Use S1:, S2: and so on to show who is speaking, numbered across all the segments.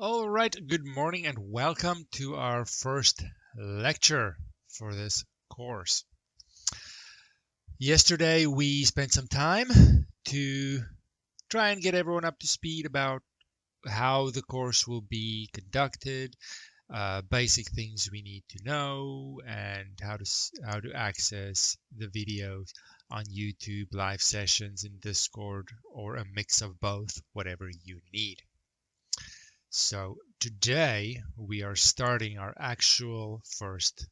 S1: All right, good morning and welcome to our first lecture for this course. Yesterday we spent some time to try and get everyone up to speed about how the course will be conducted, basic things we need to know, and how to access the videos on YouTube, live sessions in Discord, or a mix of both, whatever you need. So today we are starting our actual first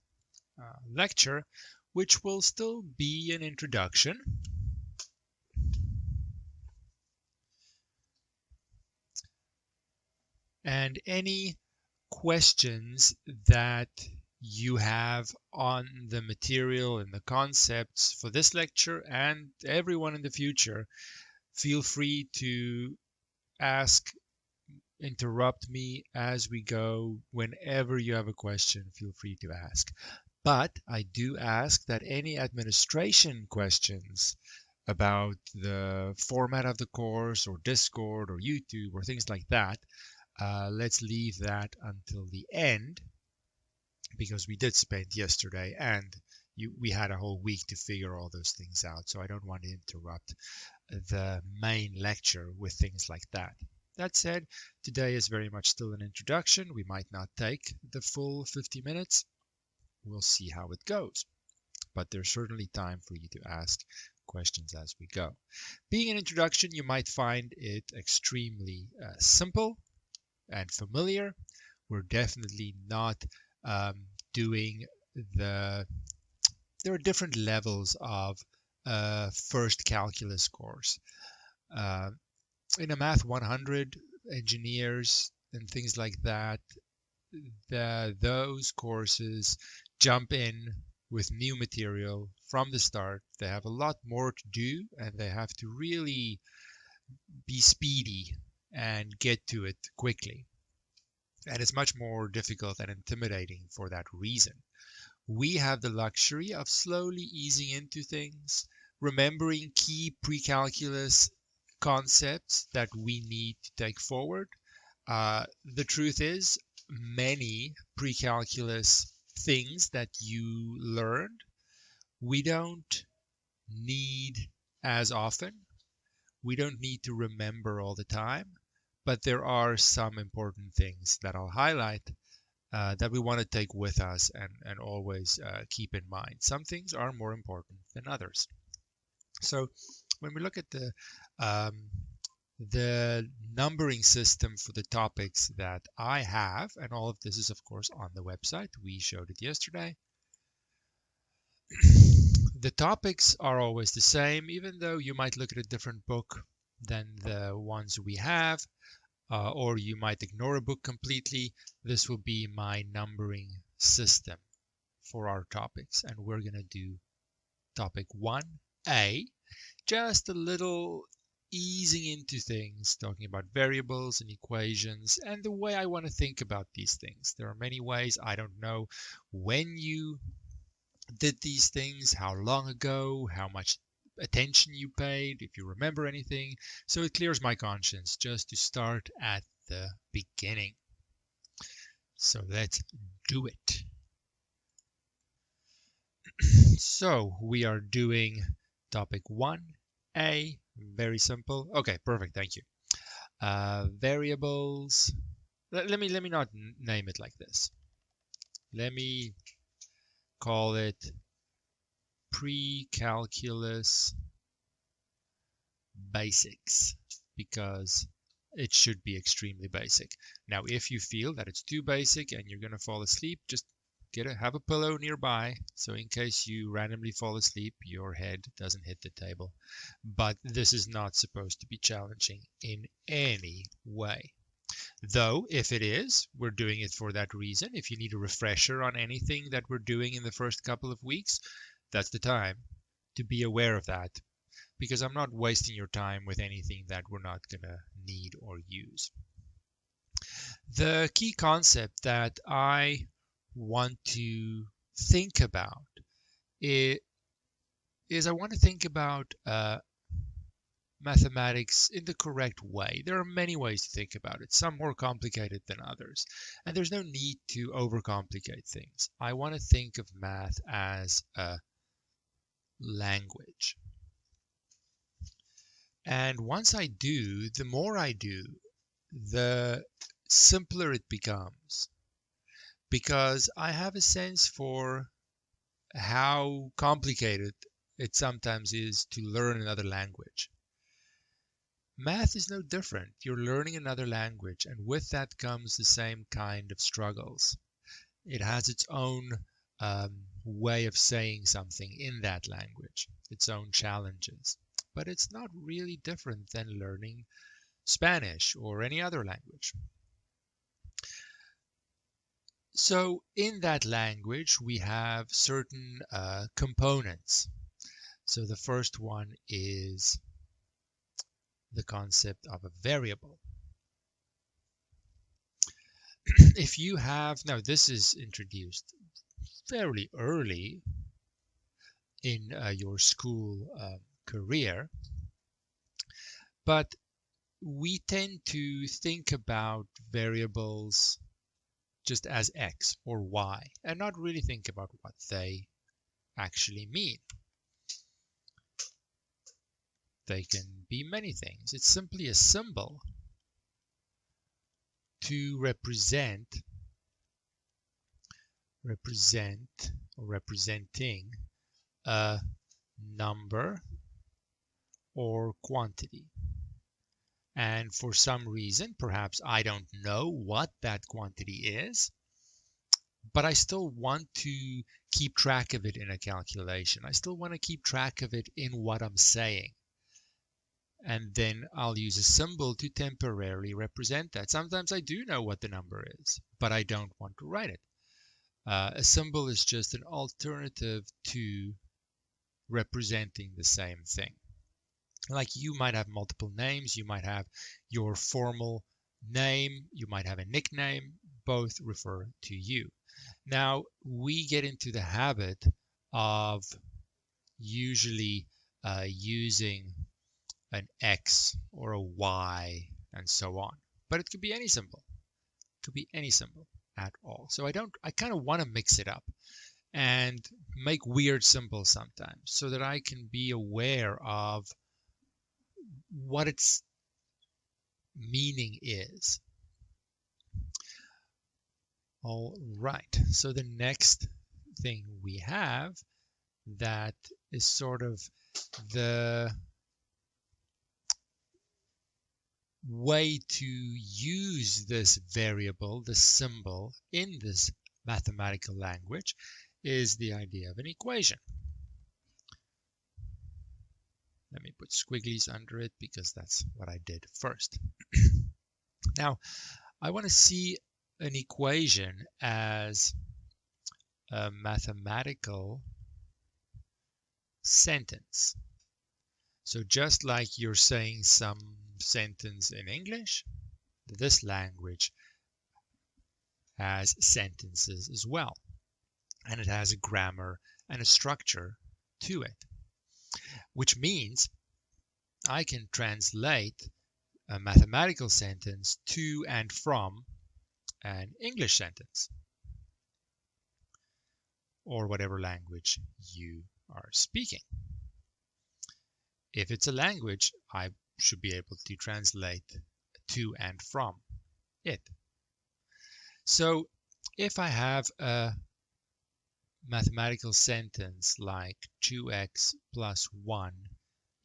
S1: lecture, which will still be an introduction. And any questions that you have on the material and the concepts for this lecture and everyone in the future, feel free to ask, interrupt me as we go. Whenever you have a question, feel free to ask. But I do ask that any administration questions about the format of the course or Discord or YouTube or things like that, let's leave that until the end, because we did spend yesterday and we had a whole week to figure all those things out. So I don't want to interrupt the main lecture with things like that. That said, today is very much still an introduction. We might not take the full 50 minutes. We'll see how it goes. But there's certainly time for you to ask questions as we go. Being an introduction, you might find it extremely simple and familiar. We're definitely not doing there are different levels of first calculus course. In a Math 100, engineers and things like that, those courses jump in with new material from the start. They have a lot more to do and they have to really be speedy and get to it quickly. And it's much more difficult and intimidating for that reason. We have the luxury of slowly easing into things, remembering key pre-calculus concepts that we need to take forward. The truth is, many pre-calculus things that you learned, we don't need as often. We don't need to remember all the time, but there are some important things that I'll highlight that we want to take with us and always keep in mind. Some things are more important than others. So when we look at the numbering system for the topics that I have, and all of this is of course on the website, we showed it yesterday. The topics are always the same, even though you might look at a different book than the ones we have, or you might ignore a book completely. This will be my numbering system for our topics, and we're going to do topic 1A, just a little easing into things, talking about variables and equations and the way I want to think about these things. There are many ways. I don't know when you did these things, how long ago, how much attention you paid, if you remember anything. So it clears my conscience just to start at the beginning. So let's do it. So we are doing topic 1A, very simple. Okay, perfect, thank you. Variables. Let me not name it like this. Let me call it pre-calculus basics, because it should be extremely basic. Now, if you feel that it's too basic and you're going to fall asleep, just have a pillow nearby, so in case you randomly fall asleep, your head doesn't hit the table. But this is not supposed to be challenging in any way. Though, if it is, we're doing it for that reason. If you need a refresher on anything that we're doing in the first couple of weeks, that's the time to be aware of that, because I'm not wasting your time with anything that we're not going to need or use. The key concept that I want to think about is I want to think about mathematics in the correct way. There are many ways to think about it, some more complicated than others, and there's no need to overcomplicate things. I want to think of math as a language. And once I do, the more I do, the simpler it becomes, because I have a sense for how complicated it sometimes is to learn another language. Math is no different. You're learning another language, and with that comes the same kind of struggles. It has its own way of saying something in that language, its own challenges. But it's not really different than learning Spanish or any other language. So in that language, we have certain components. So the first one is the concept of a variable. If you have, now this is introduced fairly early in your school career, but we tend to think about variables just as x or y and not really think about what they actually mean. They can be many things. It's simply a symbol to representing a number or quantity. And for some reason, perhaps I don't know what that quantity is, but I still want to keep track of it in a calculation. I still want to keep track of it in what I'm saying. And then I'll use a symbol to temporarily represent that. Sometimes I do know what the number is, but I don't want to write it. A symbol is just an alternative to representing the same thing. Like you might have multiple names, you might have your formal name, you might have a nickname, both refer to you. Now, we get into the habit of usually using an X or a Y and so on. But it could be any symbol. It could be any symbol at all. So I kind of want to mix it up and make weird symbols sometimes so that I can be aware of what its meaning is. All right, so the next thing we have that is sort of the way to use this variable, this symbol, in this mathematical language is the idea of an equation. Let me put squigglies under it because that's what I did first. Now, I want to see an equation as a mathematical sentence. So just like you're saying some sentence in English, this language has sentences as well. And it has a grammar and a structure to it, which means I can translate a mathematical sentence to and from an English sentence, or whatever language you are speaking. If it's a language, I should be able to translate to and from it. So if I have a mathematical sentence like 2x plus 1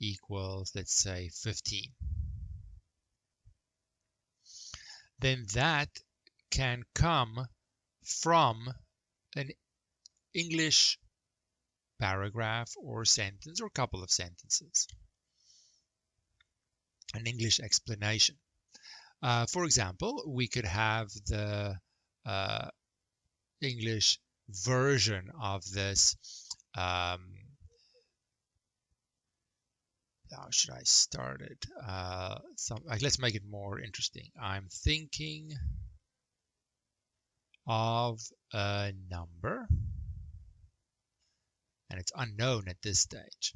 S1: equals, let's say, 15, then that can come from an English paragraph or sentence or couple of sentences, an English explanation. For example, we could have the English version of this. How should I start it? Let's make it more interesting. I'm thinking of a number, and it's unknown at this stage.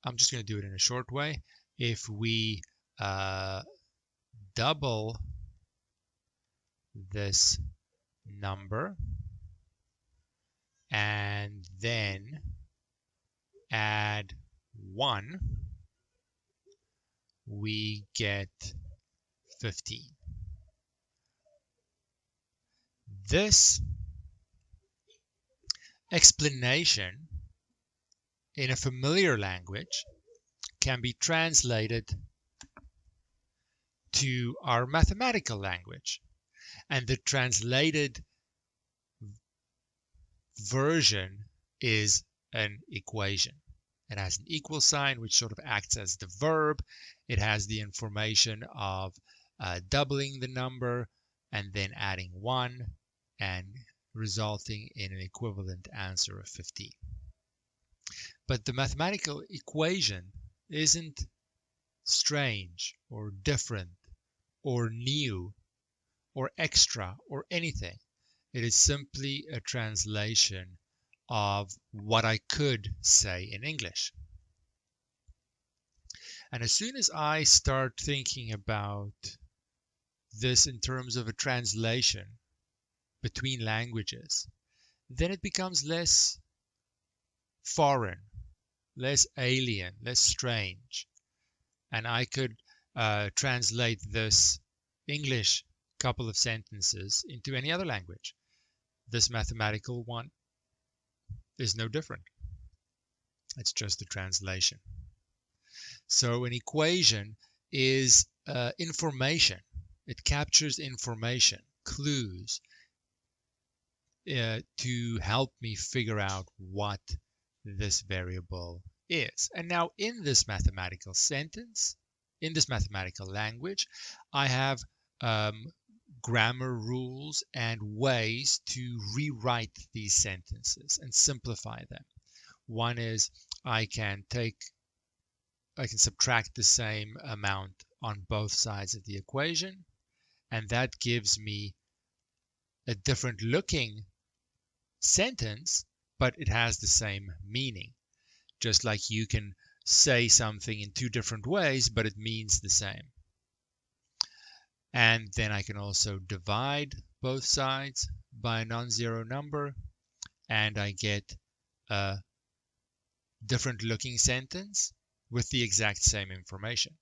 S1: I'm just going to do it in a short way. If we double this number and then add 1, we get 15. This explanation in a familiar language can be translated to our mathematical language, and the translated version is an equation. It has an equal sign, which sort of acts as the verb. It has the information of doubling the number and then adding 1 and resulting in an equivalent answer of 15. But the mathematical equation isn't strange or different or new or extra or anything. It is simply a translation of what I could say in English. And as soon as I start thinking about this in terms of a translation between languages, then it becomes less foreign, less alien, less strange. And I could translate this English couple of sentences into any other language. This mathematical one is no different. It's just a translation. So an equation is information. It captures information, clues, to help me figure out what this variable is. And now in this mathematical sentence, in this mathematical language, I have grammar rules and ways to rewrite these sentences and simplify them. One is I can subtract the same amount on both sides of the equation, and that gives me a different looking sentence, but it has the same meaning. Just like you can say something in two different ways, but it means the same. And then I can also divide both sides by a non-zero number, and I get a different looking sentence with the exact same information.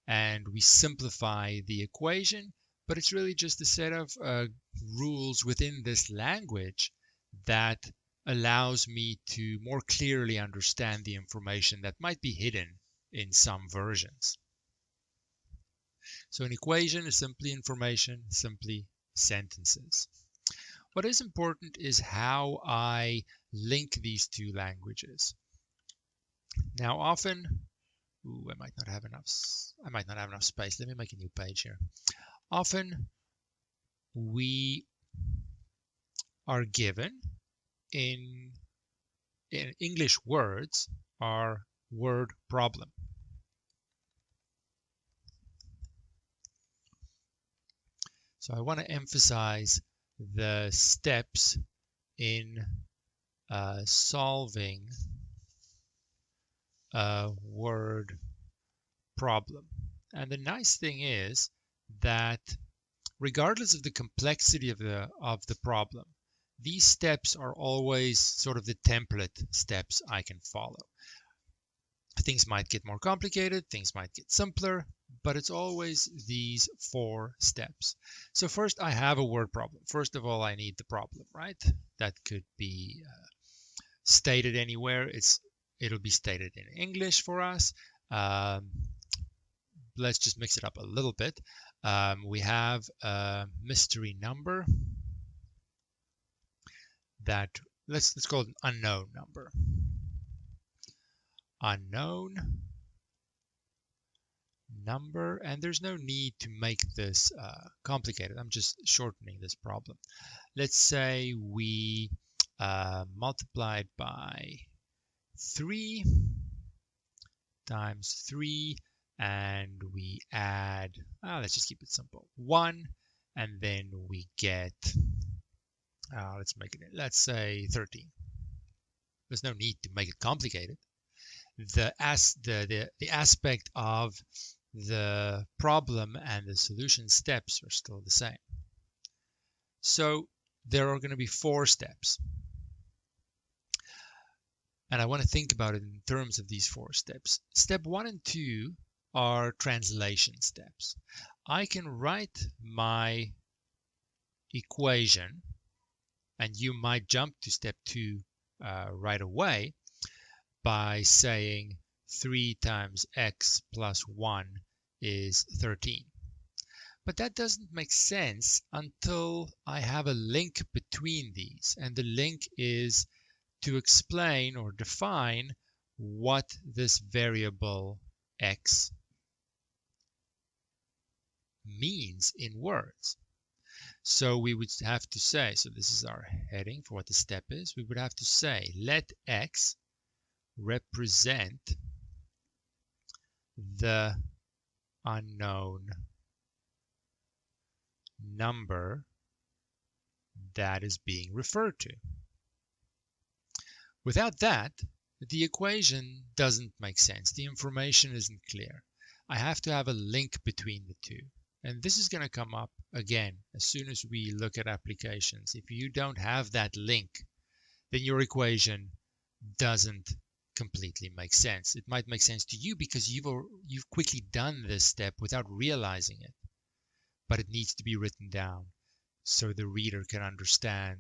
S1: And we simplify the equation, but it's really just a set of rules within this language that allows me to more clearly understand the information that might be hidden in some versions. So an equation is simply information, simply sentences. What is important is how I link these two languages. Now often, I might not have enough space. Let me make a new page here. Often we are given in English words our word problem. So I want to emphasize the steps in solving a word problem. And the nice thing is that regardless of the complexity of the problem, these steps are always sort of the template steps I can follow. Things might get more complicated, things might get simpler, but it's always these 4 steps. So first I have a word problem. First of all, I need the problem, right? That could be stated anywhere. It'll be stated in English for us. Let's just mix it up a little bit. We have a mystery number that let's call it an unknown number. Unknown number, and there's no need to make this complicated. I'm just shortening this problem. Let's say we multiply it by 3 times 3, and we add, let's just keep it simple, 1, and then we get, let's say 13. There's no need to make it complicated. the aspect of the problem and the solution steps are still the same. So there are going to be 4 steps. And I want to think about it in terms of these 4 steps. Step 1 and 2 are translation steps. I can write my equation, and you might jump to step 2 right away by saying 3 times x plus 1 is 13. But that doesn't make sense until I have a link between these, and the link is to explain or define what this variable x means in words. So we would have to say, so this is our heading for what the step is, we would have to say, let x represent the unknown number that is being referred to. Without that, the equation doesn't make sense. The information isn't clear. I have to have a link between the two. And this is going to come up again as soon as we look at applications. If you don't have that link, then your equation doesn't completely make sense. It might make sense to you because you've quickly done this step without realizing it. But it needs to be written down so the reader can understand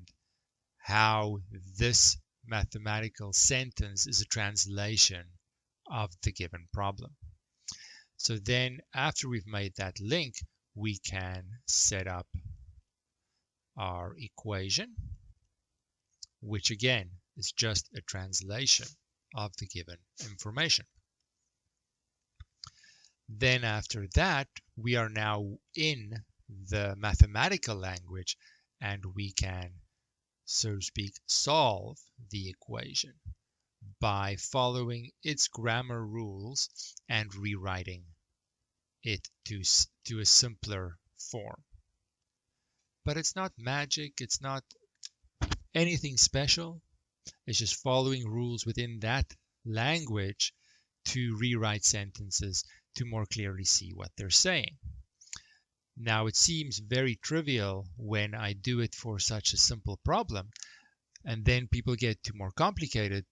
S1: how this mathematical sentence is a translation of the given problem. So then after we've made that link, we can set up our equation, which again is just a translation of the given information. Then after that, we are now in the mathematical language, and we can, so to speak, solve the equation by following its grammar rules and rewriting it to a simpler form. But it's not magic, it's not anything special. It's just following rules within that language to rewrite sentences to more clearly see what they're saying. Now, it seems very trivial when I do it for such a simple problem, and then people get to more complicated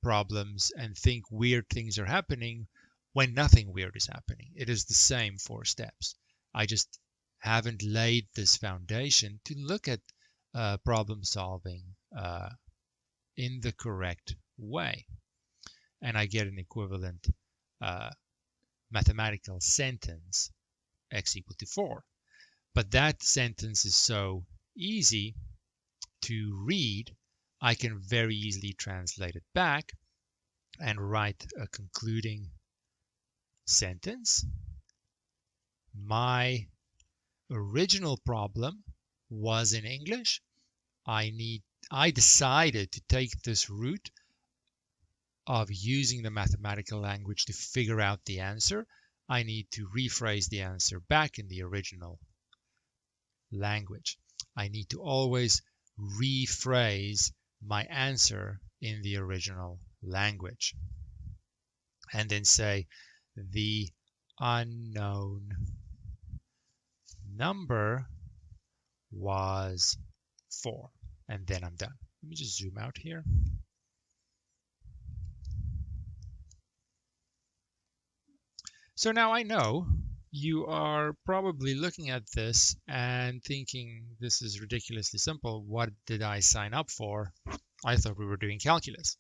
S1: problems and think weird things are happening when nothing weird is happening. It is the same 4 steps. I just haven't laid this foundation to look at problem solving in the correct way. And I get an equivalent mathematical sentence, x equal to 4. But that sentence is so easy to read, I can very easily translate it back and write a concluding sentence. My original problem was in English. I decided to take this route of using the mathematical language to figure out the answer. I need to rephrase the answer back in the original language. I need to always rephrase my answer in the original language. And then say the unknown number was 4. And then I'm done. Let me just zoom out here. So now I know you are probably looking at this and thinking this is ridiculously simple. What did I sign up for? I thought we were doing calculus.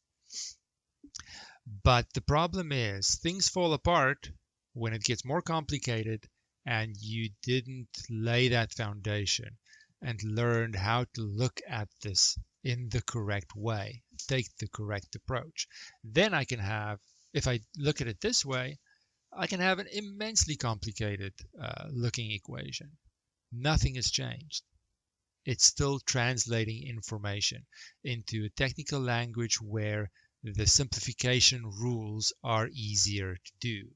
S1: But the problem is things fall apart when it gets more complicated and you didn't lay that foundation and learned how to look at this in the correct way, take the correct approach. Then I can have, if I look at it this way, I can have an immensely complicated looking equation. Nothing has changed. It's still translating information into a technical language where the simplification rules are easier to do.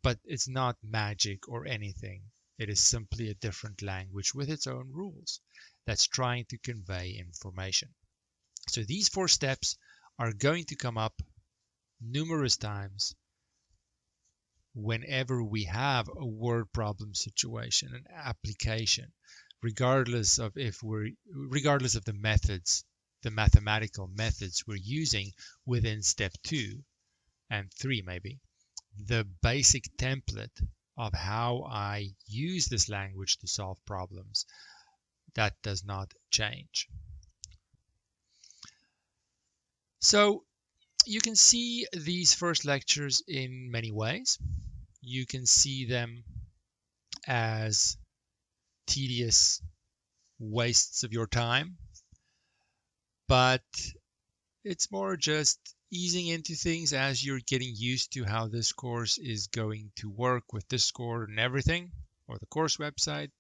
S1: But it's not magic or anything. It is simply a different language with its own rules that's trying to convey information. So these 4 steps are going to come up numerous times whenever we have a word problem situation, an application, regardless of the methods, the mathematical methods we're using within step 2 and 3 maybe. The basic template of how I use this language to solve problems, that does not change. So you can see these first lectures in many ways. You can see them as tedious wastes of your time, but it's more just easing into things as you're getting used to how this course is going to work with Discord and everything, or the course website.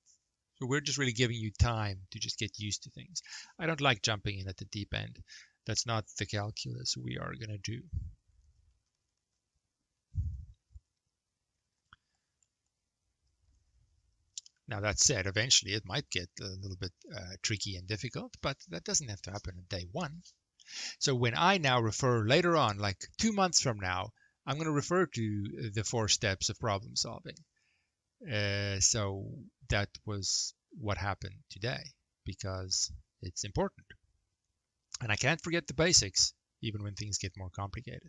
S1: So we're just really giving you time to just get used to things. I don't like jumping in at the deep end. That's not the calculus we are going to do. Now that said, eventually it might get a little bit tricky and difficult, but that doesn't have to happen on day 1. So when I now refer later on, like 2 months from now, I'm going to refer to the 4 steps of problem solving. So that was what happened today, because it's important. And I can't forget the basics, even when things get more complicated.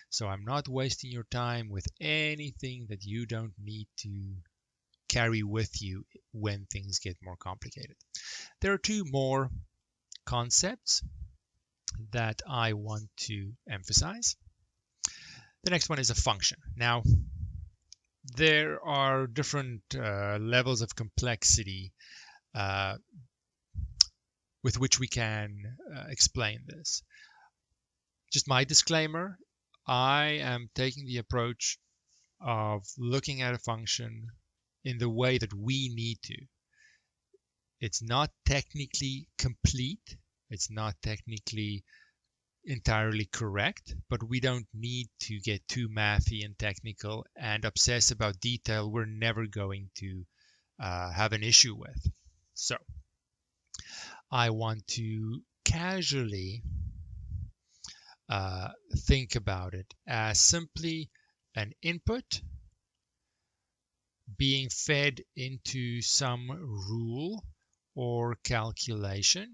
S1: So I'm not wasting your time with anything that you don't need to carry with you when things get more complicated. There are 2 more concepts that I want to emphasize. The next one is a function. Now, there are different levels of complexity with which we can explain this. Just my disclaimer, I am taking the approach of looking at a function in the way that we need to. It's not technically complete. It's not technically entirely correct, but we don't need to get too mathy and technical and obsess about detail we're never going to have an issue with. So I want to casually think about it as simply an input being fed into some rule or calculation,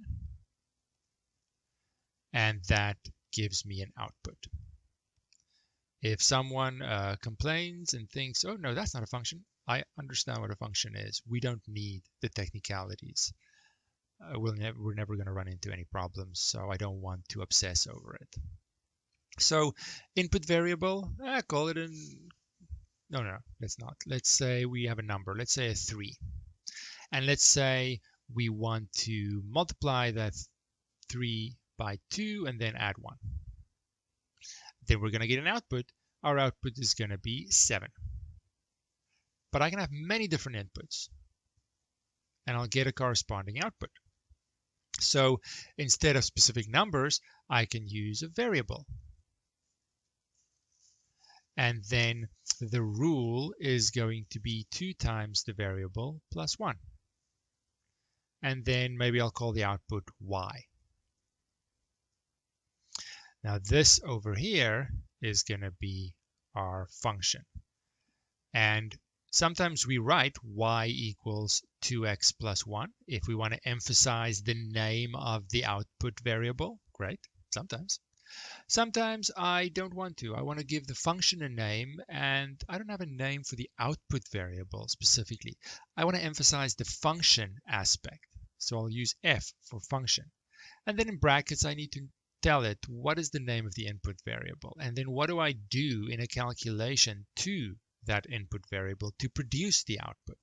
S1: and that gives me an output. If someone complains and thinks, oh no, that's not a function, I understand what a function is. We don't need the technicalities. We're never going to run into any problems, so I don't want to obsess over it. So input variable, call it no, let's not. Let's say we have a number, let's say a 3. And let's say we want to multiply that 3 by 2 and then add 1. Then we're going to get an output. Our output is going to be 7. But I can have many different inputs, and I'll get a corresponding output. So instead of specific numbers, I can use a variable. And then the rule is going to be 2 times the variable plus 1. And then maybe I'll call the output y. Now this over here is going to be our function. And sometimes we write y equals 2x plus 1 if we want to emphasize the name of the output variable. Great, sometimes. Sometimes I don't want to. I want to give the function a name, and I don't have a name for the output variable specifically. I want to emphasize the function aspect. So I'll use f for function. And then in brackets, I need to tell it what is the name of the input variable. And then what do I do in a calculation to that input variable to produce the output?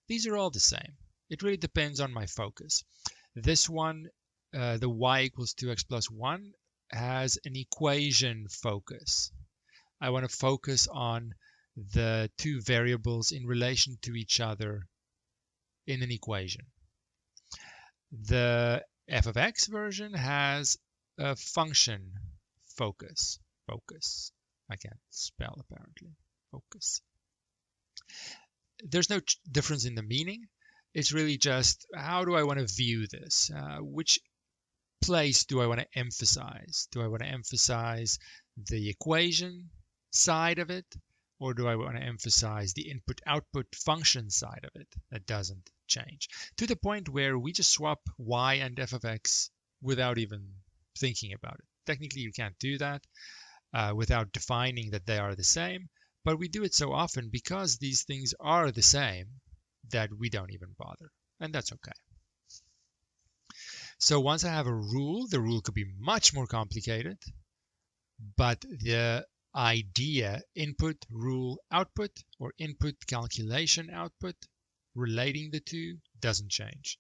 S1: These are all the same. It really depends on my focus. This one, the y equals 2x plus 1, has an equation focus. I want to focus on the 2 variables in relation to each other in an equation. The f of x version has a function focus. I can't spell apparently. Focus. There's no difference in the meaning. It's really just how do I want to view this? Which place do I want to emphasize? Do I want to emphasize the equation side of it, or do I want to emphasize the input-output function side of it? That doesn't change. To the point where we just swap y and f of x without even thinking about it. Technically, you can't do that without defining that they are the same, but we do it so often because these things are the same that we don't even bother, and that's okay. So once I have a rule, the rule could be much more complicated, but the idea, input, rule, output, or input, calculation, output, relating the two doesn't change.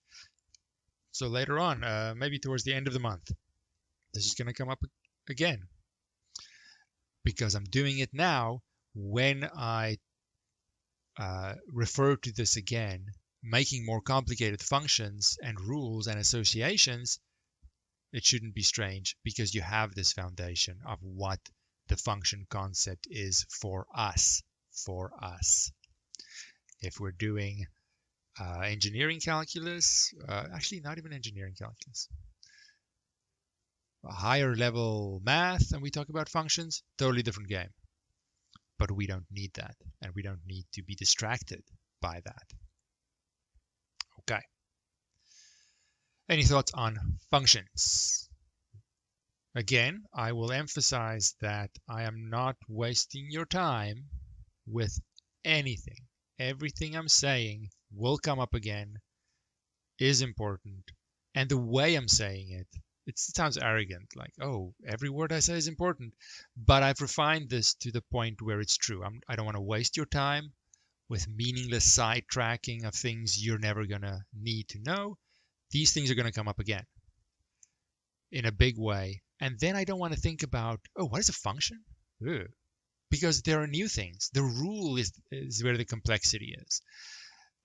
S1: So later on, maybe towards the end of the month, this is going to come up again because I'm doing it now. When I refer to this again, making more complicated functions and rules and associations, it shouldn't be strange because you have this foundation of what the function concept is for us. If we're doing engineering calculus, actually not even engineering calculus, a higher level math, and we talk about functions, totally different game. But we don't need that, and we don't need to be distracted by that. Okay. Any thoughts on functions? Again, I will emphasize that I am not wasting your time with anything. Everything I'm saying will come up again, is important, and the way I'm saying it, it sounds arrogant, like, oh, every word I say is important, but I've refined this to the point where it's true. I don't want to waste your time with meaningless sidetracking of things you're never going to need to know. These things are going to come up again in a big way. And then I don't want to think about, oh, what is a function? Ugh. Because there are new things. The rule is where the complexity is.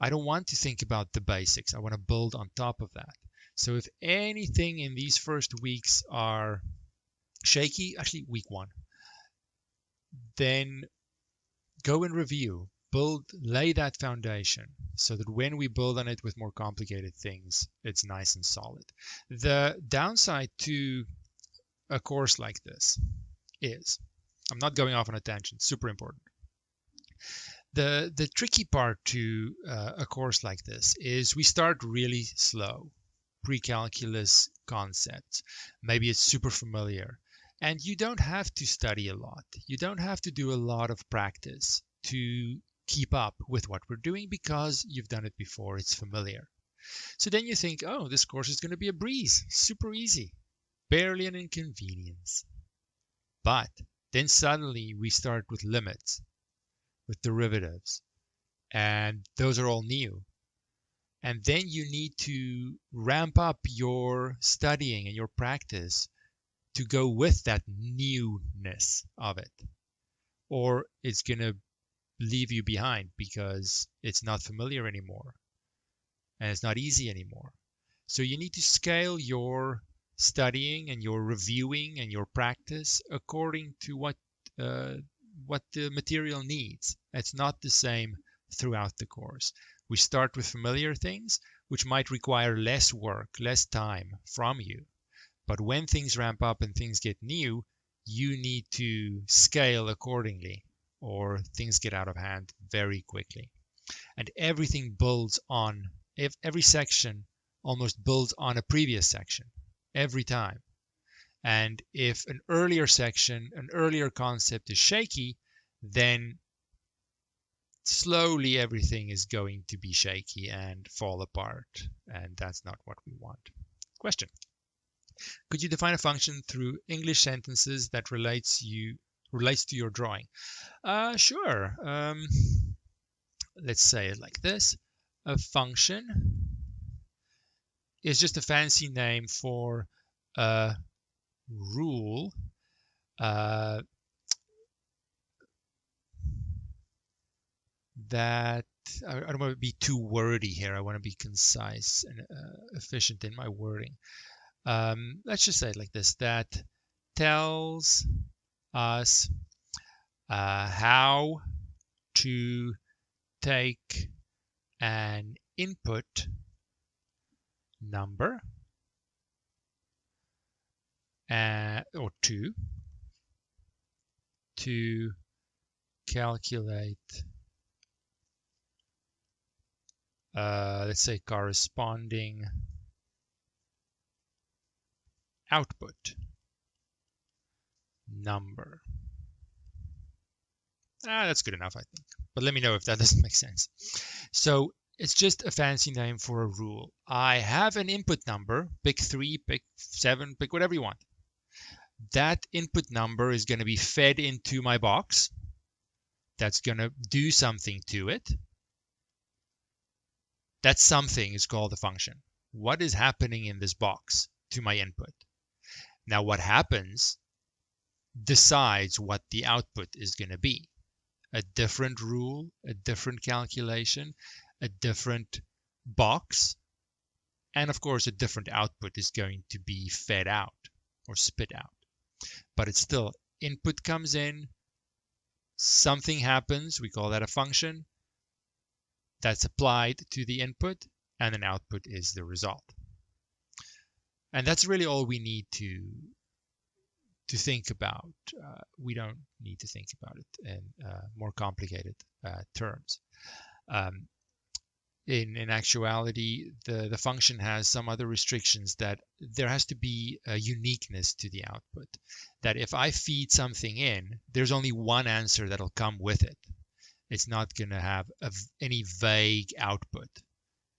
S1: I don't want to think about the basics. I want to build on top of that. So if anything in these first weeks are shaky, actually week 1, then go and review, lay that foundation so that when we build on it with more complicated things, it's nice and solid. The downside to a course like this is, I'm not going off on a tangent, super important. The tricky part to a course like this is we start really slow. Pre-calculus concepts. Maybe it's super familiar. And you don't have to study a lot. You don't have to do a lot of practice to keep up with what we're doing because you've done it before. It's familiar. So then you think, oh, this course is going to be a breeze. Super easy. Barely an inconvenience. But then suddenly we start with limits, with derivatives. And those are all new. And then you need to ramp up your studying and your practice to go with that newness of it. Or it's going to leave you behind because it's not familiar anymore and it's not easy anymore. So you need to scale your studying and your reviewing and your practice according to what the material needs. It's not the same throughout the course. We start with familiar things, which might require less work, less time from you. But when things ramp up and things get new, you need to scale accordingly, or things get out of hand very quickly. And everything builds on, every section almost builds on a previous section, every time. And if an earlier section, an earlier concept is shaky, then slowly everything is going to be shaky and fall apart, and that's not what we want. Question. Could you define a function through English sentences that relates to your drawing? Sure. Let's say it like this. A function is just a fancy name for a rule that I don't want to be too wordy here. I want to be concise and efficient in my wording. Let's just say it like this, that tells us how to take an input number or 2 to calculate, let's say, corresponding output number. That's good enough, I think. But let me know if that doesn't make sense. So it's just a fancy name for a rule. I have an input number, pick 3, pick 7, pick whatever you want. That input number is going to be fed into my box. That's going to do something to it. That something is called a function. What is happening in this box to my input? Now, what happens decides what the output is going to be. A different rule, a different calculation, a different box, and of course, a different output is going to be fed out or spit out. But it's still input comes in, something happens, we call that a function, that's applied to the input, and an output is the result. And that's really all we need to think about. We don't need to think about it in more complicated terms. In actuality, the function has some other restrictions, that there has to be a uniqueness to the output. That if I feed something in, there's only one answer that'll come with it. It's not going to have any vague output.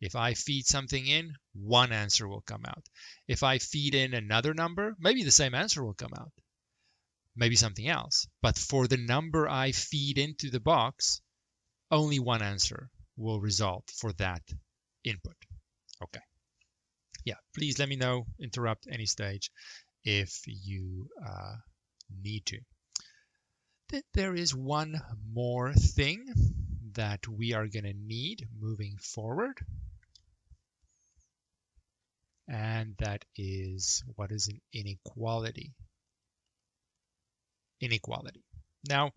S1: If I feed something in, one answer will come out. If I feed in another number, maybe the same answer will come out. Maybe something else. But for the number I feed into the box, only one answer will result for that input. Okay. Yeah, please let me know, interrupt any stage if you need to. There is one more thing that we are going to need moving forward. And that is, what is an inequality? Inequality. Now,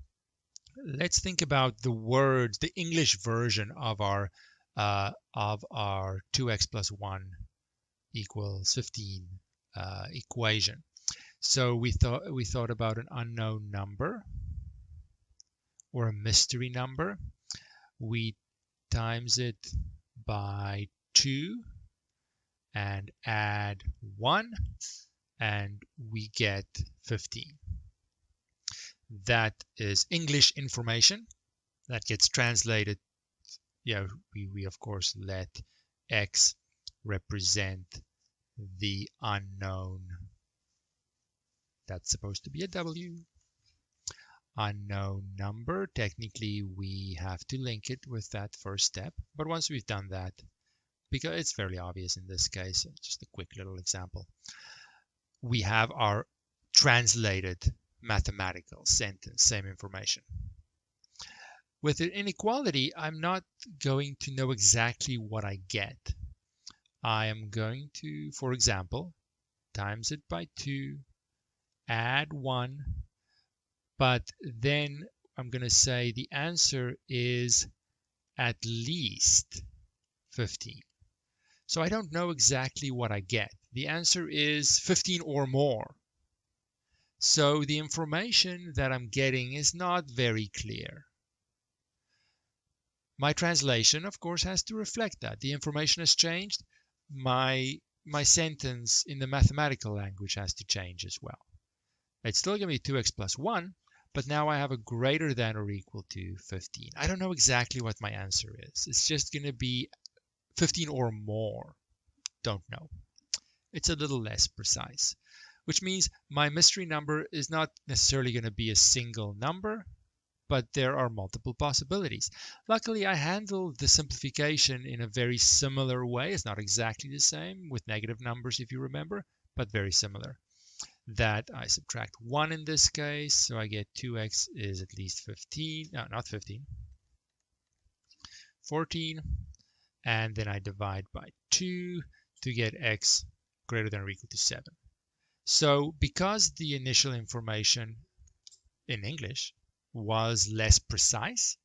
S1: let's think about the words, the English version of our 2x plus 1 equals 15 equation. So we thought about an unknown number or a mystery number. We times it by 2 and add 1, and we get 15. That is English information that gets translated. Yeah, we of course let x represent the unknown. That's supposed to be a w. Unknown number. Technically, we have to link it with that first step. But once we've done that, because it's fairly obvious in this case, just a quick little example, we have our translated mathematical sentence, same information. With an inequality, I'm not going to know exactly what I get. I am going to, for example, times it by 2, add 1, but then I'm going to say the answer is at least 15. So I don't know exactly what I get. The answer is 15 or more. So the information that I'm getting is not very clear. My translation, of course, has to reflect that. The information has changed. My sentence in the mathematical language has to change as well. It's still going to be 2x plus 1, but now I have a greater than or equal to 15. I don't know exactly what my answer is. It's just going to be 15 or more. Don't know. It's a little less precise, which means my mystery number is not necessarily going to be a single number, but there are multiple possibilities. Luckily, I handled the simplification in a very similar way. It's not exactly the same with negative numbers, if you remember, but very similar. That I subtract 1 in this case, so I get 2x is at least 15. No, not 15. 14. And then I divide by 2 to get x greater than or equal to 7. So because the initial information in English was less precise,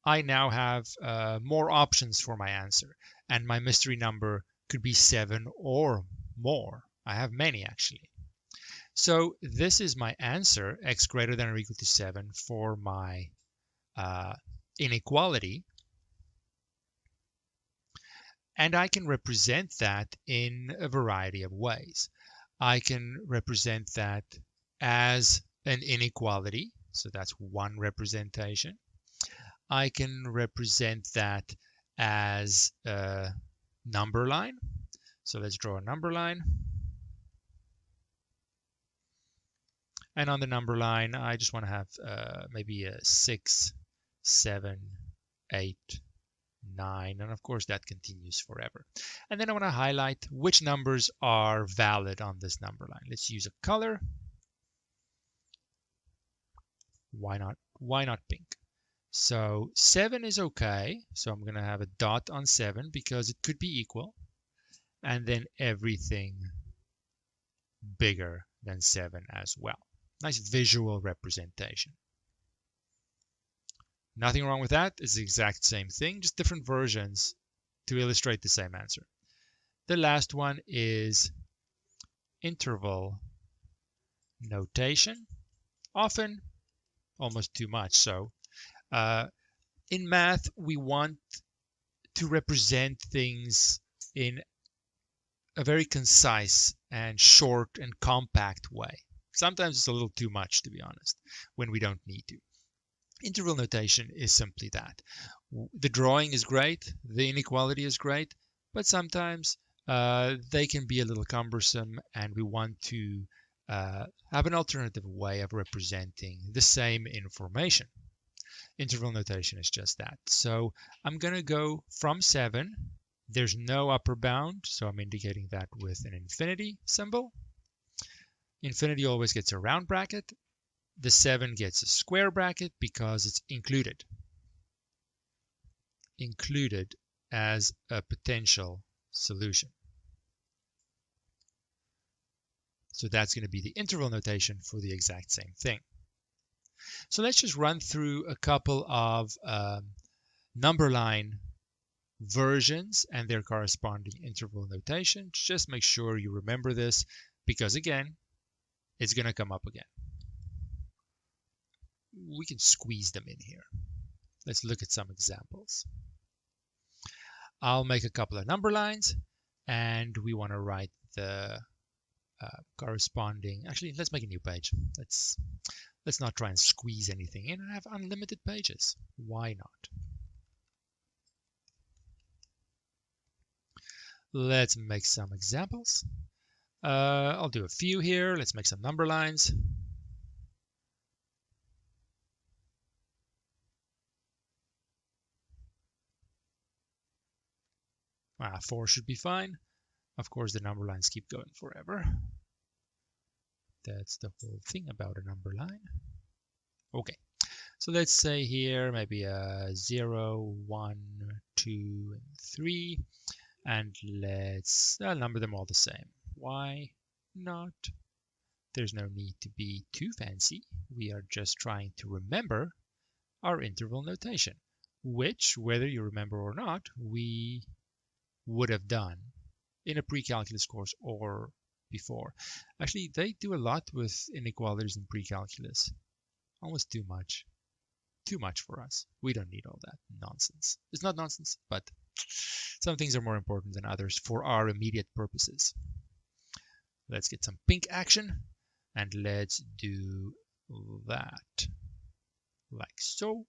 S1: I now have more options for my answer. And my mystery number could be 7 or more. I have many, actually. So this is my answer, x greater than or equal to 7, for my inequality. And I can represent that in a variety of ways. I can represent that as an inequality, so that's one representation. I can represent that as a number line. So let's draw a number line. And on the number line, I just want to have maybe a 6, 7, 8, 9, and of course that continues forever. And then I want to highlight which numbers are valid on this number line. Let's use a color. Why not pink? So 7 is okay. So I'm going to have a dot on 7 because it could be equal. And then everything bigger than 7 as well. Nice visual representation. Nothing wrong with that. It's the exact same thing, just different versions to illustrate the same answer. The last one is interval notation. Often, almost too much so. In math, we want to represent things in a very concise and short and compact way. Sometimes it's a little too much, to be honest, when we don't need to. Interval notation is simply that. The drawing is great, the inequality is great, but sometimes they can be a little cumbersome, and we want to have an alternative way of representing the same information. Interval notation is just that. So I'm going to go from 7. There's no upper bound, so I'm indicating that with an infinity symbol. Infinity always gets a round bracket. The 7 gets a square bracket because it's included. Included as a potential solution. So that's going to be the interval notation for the exact same thing. So let's just run through a couple of number line versions and their corresponding interval notation. Just make sure you remember this because, again, it's going to come up again. We can squeeze them in here. Let's look at some examples. I'll make a couple of number lines, and we want to write the corresponding. Actually, let's make a new page. Let's not try and squeeze anything in and have unlimited pages. Why not? Let's make some examples. I'll do a few here. Let's make some number lines. 4 should be fine. Of course, the number lines keep going forever. That's the whole thing about a number line. Okay, so let's say here maybe a 0, 1, 2, and 3. And let's number them all the same. Why not? There's no need to be too fancy. We are just trying to remember our interval notation, which, whether you remember or not, we would have done in a pre-calculus course or before. Actually, they do a lot with inequalities in pre-calculus. Almost too much. Too much for us. We don't need all that nonsense. It's not nonsense, but some things are more important than others for our immediate purposes. Let's get some pink action, and let's do that like so.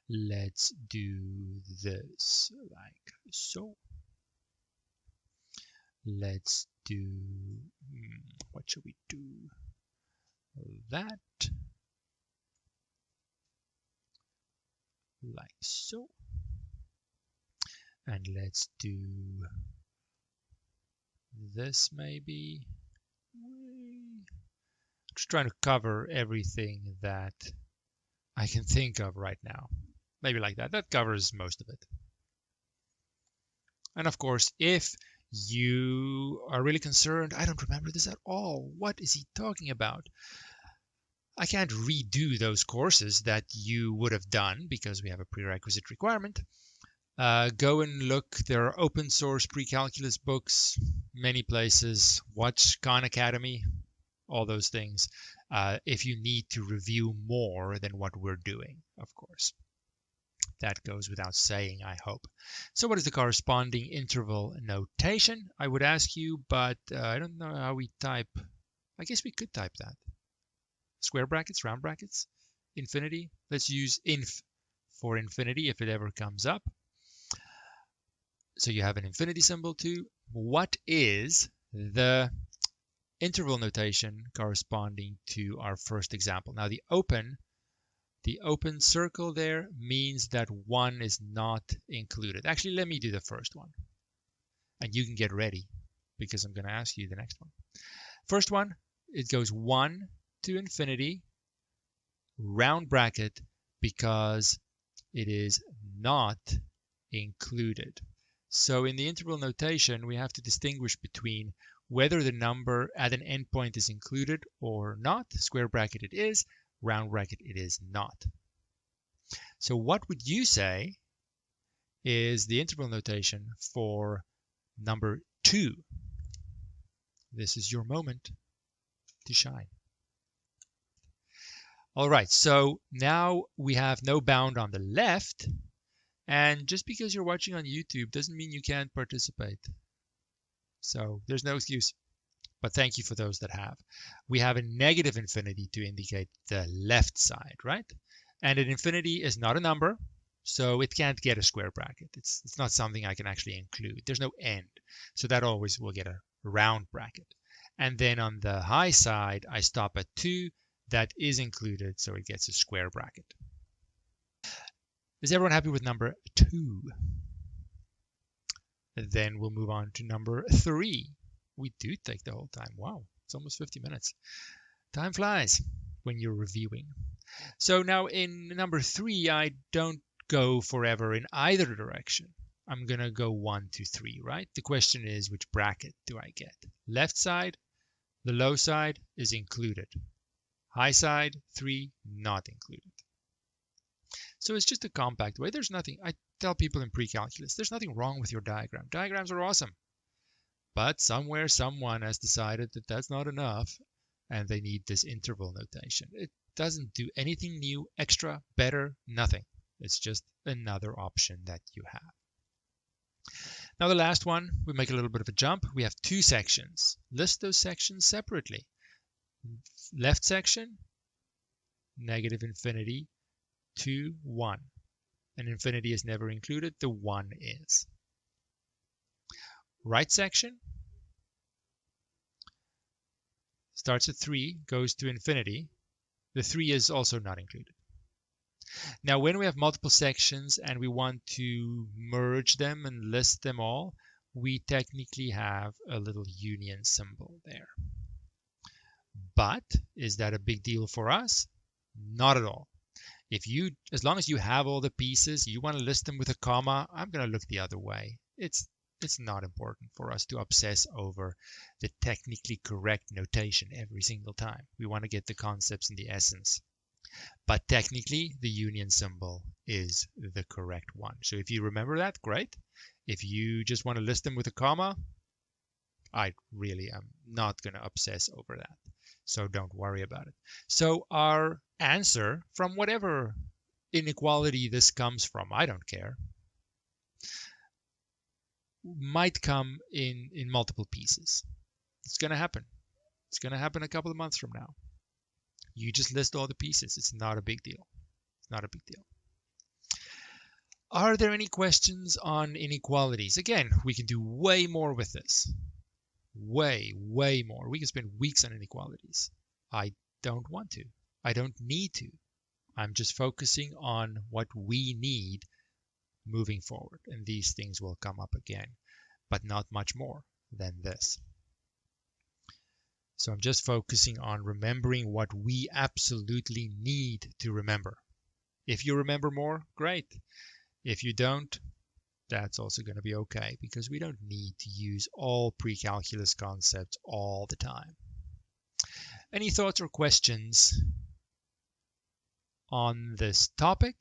S1: Let's do this like so. Let's do, what should we do? That like so. And let's do this maybe. Just trying to cover everything that I can think of right now. Maybe like that. That covers most of it. And of course, if you are really concerned, I don't remember this at all. What is he talking about? I can't redo those courses that you would have done because we have a prerequisite requirement. Go and look. There are open source pre-calculus books, many places. Watch Khan Academy. all those things, if you need to review more than what we're doing, of course. That goes without saying, I hope. So what is the corresponding interval notation? I would ask you, but I don't know how we type. I guess we could type that. Square brackets, round brackets, infinity. Let's use inf for infinity if it ever comes up. So you have an infinity symbol too. What is the interval notation corresponding to our first example? Now the open circle there means that 1 is not included. Actually, let me do the first one. And you can get ready because I'm going to ask you the next one. First one, it goes 1 to infinity, round bracket, because it is not included. So in the interval notation, we have to distinguish between whether the number at an endpoint is included or not. Square bracket it is, round bracket it is not. So what would you say is the interval notation for number 2? This is your moment to shine. All right, so now we have no bound on the left, and just because you're watching on YouTube doesn't mean you can't participate. So there's no excuse, but thank you for those that have. We have a negative infinity to indicate the left side, right? And an infinity is not a number, so it can't get a square bracket. It's not something I can actually include. There's no end, so that always will get a round bracket. And then on the high side, I stop at 2. That is included, so it gets a square bracket. Is everyone happy with number 2? Then we'll move on to number 3. We do take the whole time. Wow, it's almost 50 minutes. Time flies when you're reviewing. So now in number 3, I don't go forever in either direction. I'm going to go 1, 2, 3, right? The question is, which bracket do I get? Left side, the low side is included. High side, 3, not included. So it's just a compact way. There's nothing, I tell people in pre-calculus, there's nothing wrong with your diagram. Diagrams are awesome. But somewhere someone has decided that that's not enough and they need this interval notation. It doesn't do anything new, extra, better, nothing. It's just another option that you have. Now the last one, we make a little bit of a jump. We have 2 sections. List those sections separately. Left section, negative infinity, 2, 1. And infinity is never included, the 1 is. Right section starts at 3, goes to infinity. The 3 is also not included. Now, when we have multiple sections and we want to merge them and list them all, we technically have a little union symbol there. But is that a big deal for us? Not at all. As long as you have all the pieces, you want to list them with a comma, I'm going to look the other way. It's not important for us to obsess over the technically correct notation every single time. We want to get the concepts and the essence. But technically, the union symbol is the correct one. So if you remember that, great. If you just want to list them with a comma, I really am not going to obsess over that. So don't worry about it. So our answer from whatever inequality this comes from, I don't care, might come in multiple pieces. It's going to happen. It's going to happen a couple of months from now. You just list all the pieces. It's not a big deal. It's not a big deal. Are there any questions on inequalities? Again, we can do way more with this. Way more. We can spend weeks on inequalities. I don't want to. I don't need to. I'm just focusing on what we need moving forward, and these things will come up again, but not much more than this. So I'm just focusing on remembering what we absolutely need to remember. If you remember more, great. If you don't, that's also going to be okay, because we don't need to use all pre-calculus concepts all the time. Any thoughts or questions on this topic?